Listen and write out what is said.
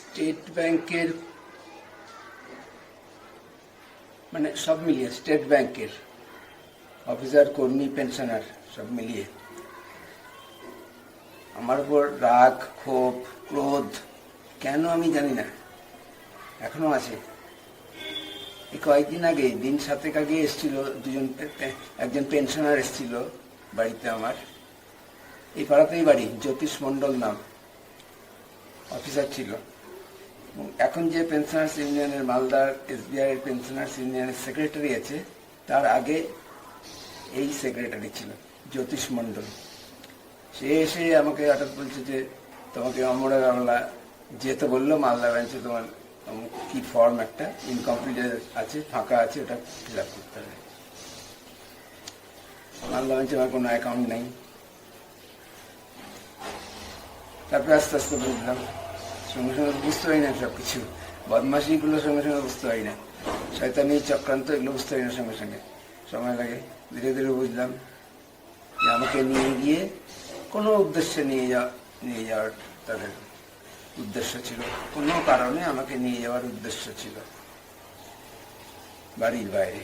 State ব্যাংকের মানে সব মিলিয়ে স্টেট ব্যাংকের অফিসার, কর্মী, পেনশনার সব মিলিয়ে আমার উপর রাগ, ক্ষোভ, ক্রোধ কেন আমি জানি না, এখনো আছে। এই কয়েকদিন আগে, দিন 7 আগে এসেছিল একজন পেনশনার এসেছিল বাড়িতে আমার। এই পাড়াতেই বাড়ি, জ্যোতিষ মণ্ডল নাম, অফিসার ছিল। এখন যে পেনশনার্স ইউনিয়নের, মালদার SBI এর পেনশনার্স ইউনিয়নের সেক্রেটারি আছে, তার আগে এই সেক্রেটারি ছিল জ্যোতিষ মণ্ডল। সে এসে আমাকে হঠাৎ বলছে যে তোমাকে অমরা আমলা যেতে বললো মালদা ব্রাঞ্চে, তোমার কি ফর্ম একটা ইনকমপ্লিট আছে, ফাঁকা আছে, ওটা ফিল আপ করতে হবে। মালদা ব্রাঞ্চে আমার কোনো অ্যাকাউন্ট নেই। তারপরে আস্তে আস্তে বুঝলাম, সঙ্গে সঙ্গে বুঝতে পারি না সব কিছু, বদমাশিগুলো সঙ্গে সঙ্গে বুঝতে পারি না, শয়তানি চক্রান্ত এগুলো বুঝতে পারি না সঙ্গে সঙ্গে, সময় লাগে। ধীরে ধীরে বুঝলাম যে আমাকে নিয়ে গিয়ে কোনো উদ্দেশ্যে নিয়ে যাওয়ার তাদের উদ্দেশ্য ছিল, কোনো কারণে আমাকে নিয়ে যাওয়ার উদ্দেশ্য ছিল বাড়ির বাইরে।